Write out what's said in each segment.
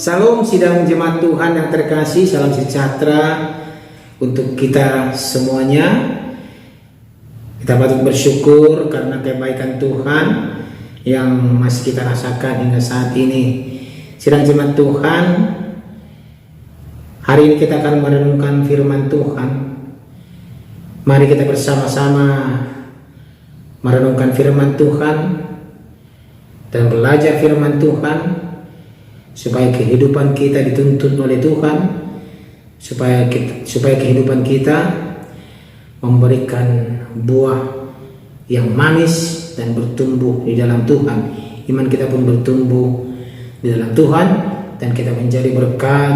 Salam sidang jemaat Tuhan yang terkasih, salam sejahtera untuk kita semuanya. Kita patut bersyukur karena kebaikan Tuhan yang masih kita rasakan hingga saat ini. Sidang jemaat Tuhan, hari ini kita akan merenungkan firman Tuhan. Mari kita bersama-sama merenungkan firman Tuhan dan belajar firman Tuhan, supaya kehidupan kita dituntun oleh Tuhan, supaya kehidupan kita memberikan buah yang manis dan bertumbuh di dalam Tuhan. Iman kita pun bertumbuh di dalam Tuhan, dan kita menjadi berkat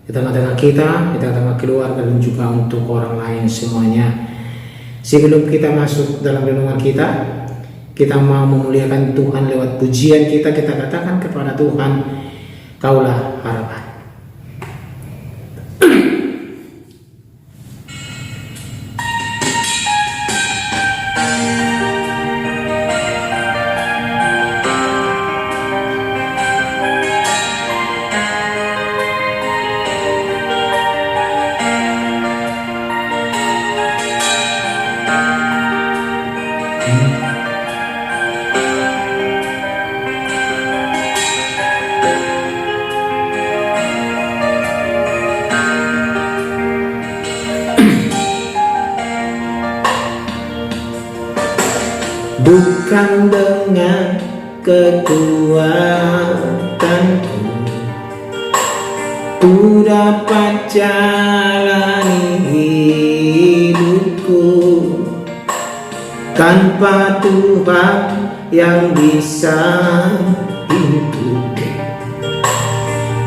di tengah-tengah kita, di tengah-tengah keluarga, dan juga untuk orang lain semuanya. Sebelum kita masuk dalam renungan kita mau memuliakan Tuhan lewat pujian kita katakan kepada Tuhan, Kaulah harapan. Bukan dengan kekuatanku ku dapat jalani hidupku, tanpa Tuhan yang bisa ikuti.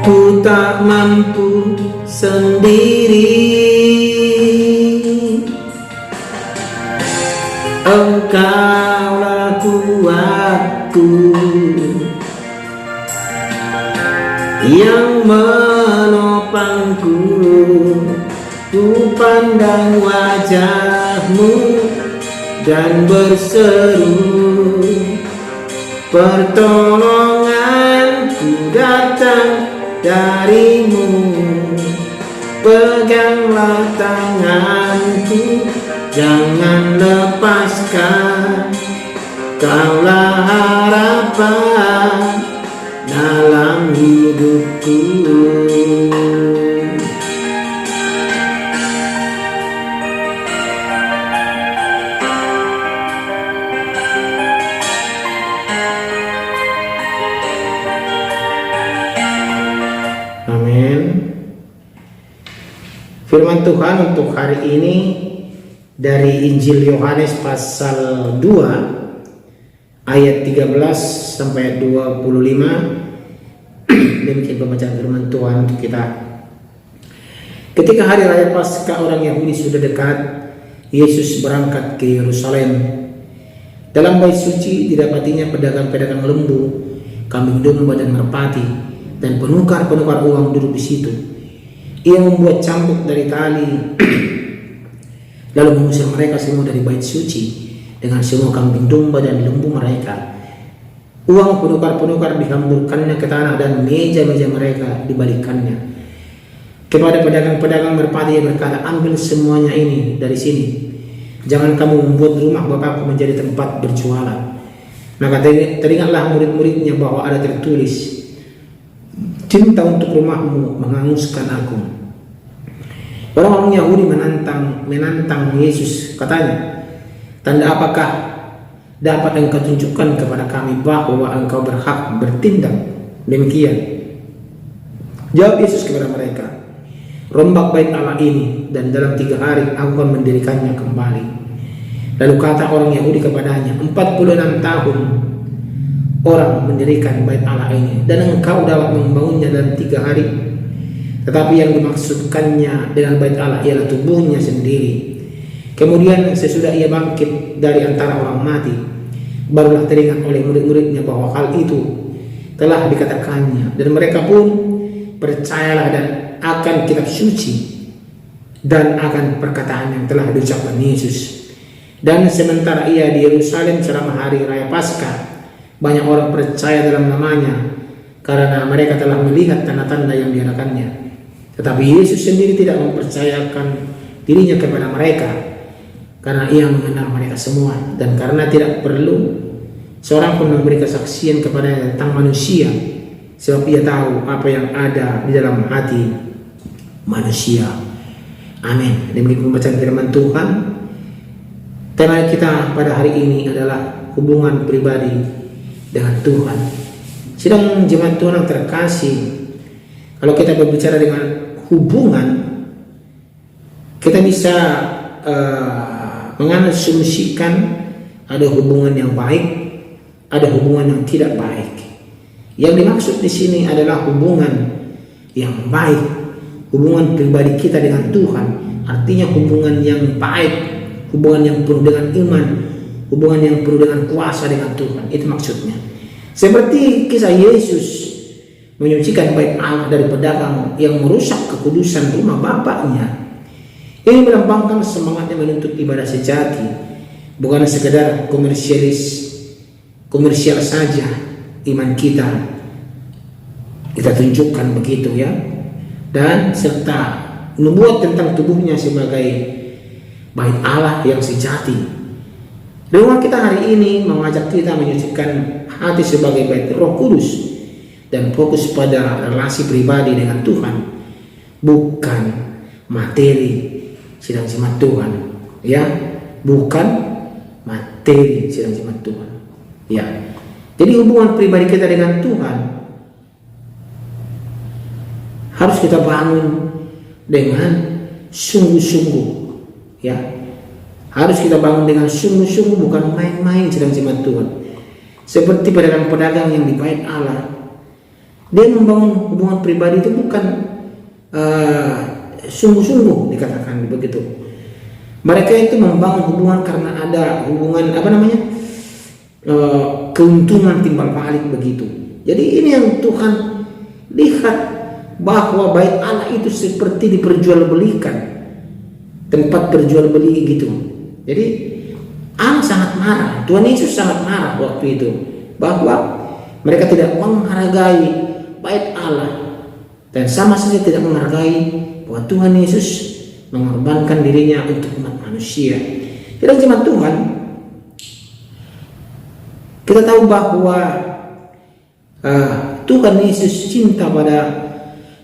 Ku tak mampu sendiri, Engkaulah kuatku yang menopangku. Ku pandang wajah-Mu dan berseru, pertolonganku datang dari-Mu. Peganglah tanganku, jangan lepaskan. Kaulah harapan dalam hidupku. Amin. Firman Tuhan untuk hari ini dari Injil Yohanes pasal 2 ayat 13 sampai 25. Demikian pembacaan firman Tuhan untuk kita. Ketika hari raya Paskah orang Yahudi sudah dekat, Yesus berangkat ke Yerusalem. Dalam bait suci didapatinya pedagang-pedagang lembu, kambing domba dan merpati, dan penukar-penukar uang duduk di situ. Ia membuat cambuk dari tali lalu mengusir mereka semua dari bait suci dengan semua kambing domba dan lembu mereka. Uang penukar-penukar dihamburkannya ke tanah, dan meja-meja mereka dibalikannya. Kepada pedagang-pedagang merpati ia berkata, ambil semuanya ini dari sini. Jangan kamu membuat rumah Bapakku menjadi tempat berjualan. Maka teringatlah murid-muridnya bahwa ada tertulis, cinta untuk rumahmu menghanguskan aku. Orang-orang Yahudi menantang Yesus, katanya, tanda apakah dapat engkau tunjukkan kepada kami bahwa engkau berhak bertindak demikian? Jawab Yesus kepada mereka, rombak bait Allah ini, dan dalam 3 hari aku akan mendirikannya kembali. Lalu kata orang Yahudi kepadanya, 46 tahun orang mendirikan bait Allah ini, dan engkau dapat membangunnya dalam 3 hari. Tetapi yang dimaksudkannya dengan bait Allah ialah tubuhnya sendiri. Kemudian sesudah ia bangkit dari antara orang mati, barulah teringat oleh murid-muridnya bahwa hal itu telah dikatakannya, dan mereka pun percayalah dan akan kitab suci dan akan perkataan yang telah diucapkan Yesus. Dan sementara ia di Yerusalem selama hari raya Paskah, banyak orang percaya dalam namanya, karena mereka telah melihat tanda-tanda yang diadakannya. Tetapi Yesus sendiri tidak mempercayakan dirinya kepada mereka, karena ia mengenal mereka semua, dan karena tidak perlu seorang pun memberi kesaksian kepadanya tentang manusia, sebab ia tahu apa yang ada di dalam hati manusia. Amin. Demikian pembacaan firman Tuhan. Tema kita pada hari ini adalah hubungan pribadi dengan Tuhan. Sidang jemaat Tuhan yang terkasih, kalau kita berbicara dengan hubungan, kita bisa mengasumsikan ada hubungan yang baik, ada hubungan yang tidak baik. Yang dimaksud di sini adalah hubungan yang baik, hubungan pribadi kita dengan Tuhan, artinya hubungan yang baik, hubungan yang penuh dengan iman, hubungan yang penuh dengan kuasa dengan Tuhan. Itu maksudnya. Seperti kisah Yesus menyucikan bait Allah dari pedagang yang merusak kekudusan rumah bapaknya. Ini melambangkan semangatnya menuntut ibadah sejati, bukan sekedar komersial saja iman kita tunjukkan begitu ya, dan serta membuat tentang tubuhnya sebagai bait Allah yang sejati. Doa kita hari ini mengajak kita menyucikan hati sebagai bait Roh Kudus dan fokus pada relasi pribadi dengan Tuhan, bukan materi. Sidang jemaat Tuhan, ya, bukan materi. Sidang jemaat Tuhan, ya. Jadi hubungan pribadi kita dengan Tuhan harus kita bangun dengan sungguh-sungguh, ya. Harus kita bangun dengan sungguh-sungguh, bukan main-main. Sidang jemaat Tuhan, seperti pedagang-pedagang yang di bait Allah, dia membangun hubungan pribadi itu bukan sungguh-sungguh, dikatakan begitu. Mereka itu membangun hubungan karena ada hubungan keuntungan timbal balik begitu. Jadi ini yang Tuhan lihat, bahwa bait Allah itu seperti diperjualbelikan, tempat perjual beli gitu. Jadi Allah sangat marah, Tuhan Yesus sangat marah waktu itu, bahwa mereka tidak menghargai bait Allah dan sama saja tidak menghargai bahwa Tuhan Yesus mengorbankan dirinya untuk umat manusia. Kita jemaat Tuhan, kita tahu bahwa Tuhan Yesus cinta pada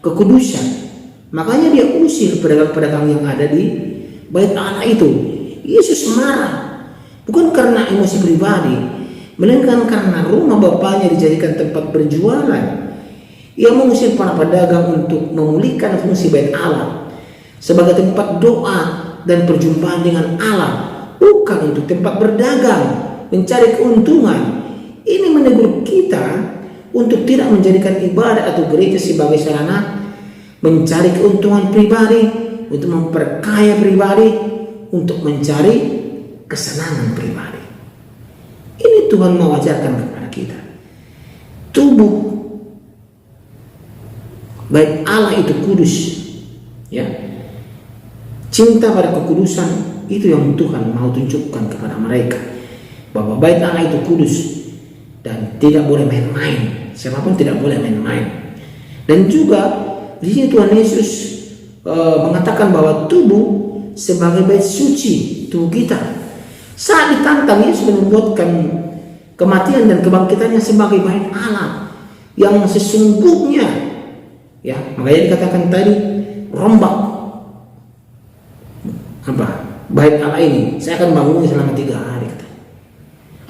kekudusan, makanya dia usir pedagang-pedagang yang ada di bait Allah itu. Yesus marah bukan karena emosi pribadi, melainkan karena rumah Bapaknya dijadikan tempat berjualan. Ia mengusir para pedagang untuk memulihkan fungsi bait Allah sebagai tempat doa dan perjumpaan dengan Allah, bukan untuk tempat berdagang, mencari keuntungan. Ini menegur kita untuk tidak menjadikan ibadah atau gereja sebagai sarana mencari keuntungan pribadi, untuk memperkaya pribadi, untuk mencari kesenangan pribadi. Ini Tuhan mewajarkan kepada kita. Tubuh bait Allah itu kudus, ya. Cinta pada kekudusan itu yang Tuhan mau tunjukkan kepada mereka, bahwa bait Allah itu kudus dan tidak boleh main-main. Siapapun tidak boleh main-main. Dan juga di sini Tuhan Yesus mengatakan bahwa tubuh sebagai bait suci, tubuh kita. Saat ditantang, Yesus membuatkan kematian dan kebangkitannya sebagai bait Allah yang sesungguhnya. Ya, makanya dikatakan tadi, rombak bait Allah ini saya akan bangunnya selama 3 hari.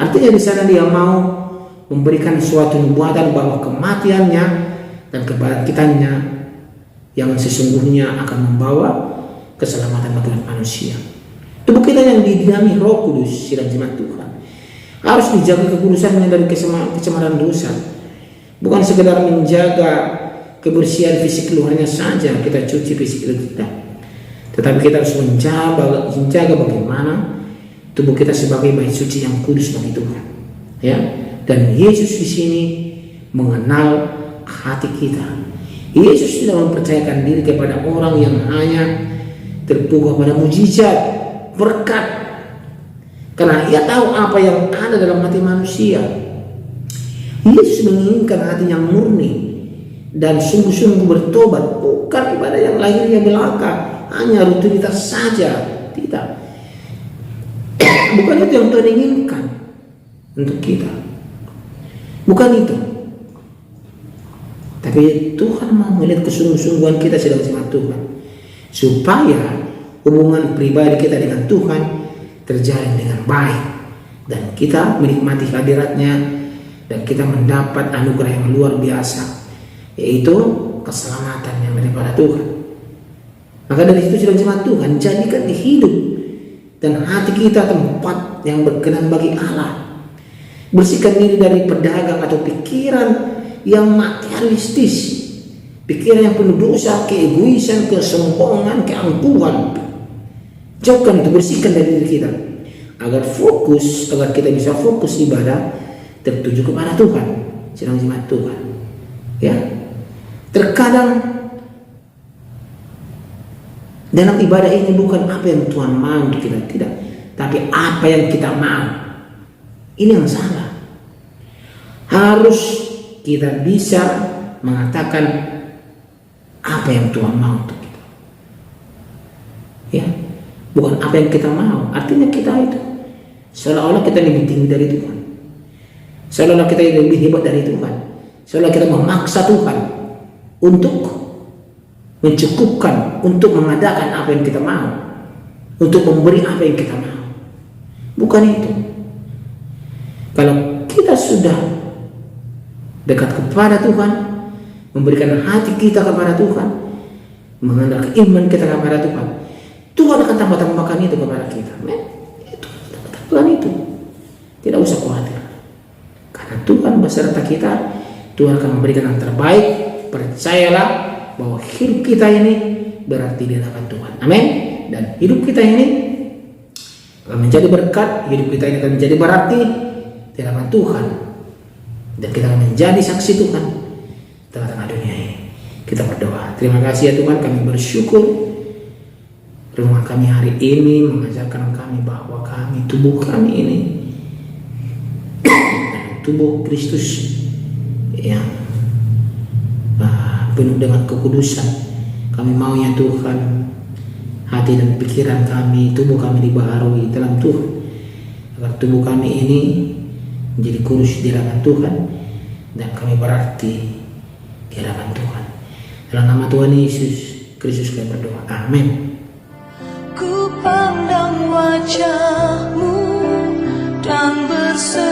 Artinya di sana dia mau memberikan suatu nubuatan bahwa kematiannya dan kebangkitannya yang sesungguhnya akan membawa keselamatan bagi manusia. Tubuh kita yang didiami Roh Kudus, sidang jemaat Tuhan, harus dijaga kekudusannya dari kecemaran dosa. Bukan sekedar menjaga kebersihan fisik luarnya saja, kita cuci fisik kita, tetapi kita harus menjaga bagaimana tubuh kita sebagai bait suci yang kudus bagi Tuhan, ya. Dan Yesus di sini mengenal hati kita. Yesus tidak mempercayakan diri kepada orang yang hanya terpukau pada mujizat, berkat, karena ia tahu apa yang ada dalam hati manusia. Yesus menginginkan hati yang murni, dan sungguh-sungguh bertobat, bukan ibadah yang lahirnya belaka, hanya rutinitas saja. Tidak. Bukan itu yang Tuhan inginkan untuk kita. Bukan itu. Tapi Tuhan mau melihat kesungguh-sungguhan kita sedang sama Tuhan, supaya hubungan pribadi kita dengan Tuhan terjalin dengan baik, dan kita menikmati hadiratnya, dan kita mendapat anugerah yang luar biasa, yaitu keselamatan yang daripada Tuhan. Maka dari itu sedang sama Tuhan, jadikan hidup dan hati kita tempat yang berkenan bagi Allah. Bersihkan diri dari pedagang atau pikiran yang materialistis, pikiran yang penuh dosa, keegoisan, kesombongan, keangkuhan. Jauhkan itu, bersihkan dari diri kita, agar kita bisa fokus ibadah tertuju kepada Tuhan, sedang jemaat Tuhan. Ya, terkadang dalam ibadah ini bukan apa yang Tuhan mau untuk kita, tidak, tapi apa yang kita mau. Ini yang salah. Harus kita bisa mengatakan apa yang Tuhan mau untuk kita. Ya, bukan apa yang kita mau. Artinya kita itu seolah-olah kita lebih tinggi dari Tuhan, seolah-olah kita lebih hebat dari Tuhan, seolah kita memaksa Tuhan untuk mencukupkan, untuk mengadakan apa yang kita mau, untuk memberi apa yang kita mau. Bukan itu. Kalau kita sudah dekat kepada Tuhan, memberikan hati kita kepada Tuhan, mengandalkan iman kita kepada Tuhan, Tuhan akan tambah-tambahkan itu kepada kita. Itu tambah-tambahkan itu. Tidak usah khawatir, karena Tuhan beserta kita. Tuhan akan memberikan yang terbaik. Percayalah bahwa hidup kita ini berarti di hadapan Tuhan. Amin. Dan hidup kita ini akan menjadi berkat. Hidup kita ini akan menjadi berarti di hadapan Tuhan, dan kita akan menjadi saksi Tuhan di tengah-tengah dunia ini. Kita berdoa. Terima kasih ya Tuhan, kami bersyukur rumah kami hari ini mengajarkan kami bahwa kami, tubuh kami ini tubuh Kristus yang penuh dengan kekudusan. Kami mau ya Tuhan, hati dan pikiran kami, tubuh kami dibaharui dalam Tuhan, agar tubuh kami ini menjadi kudus di hadapan Tuhan, dan kami berarti di hadapan Tuhan. Dalam nama Tuhan Yesus Kristus kami berdoa. Amin. Ku pandang wajah-Mu dan berseru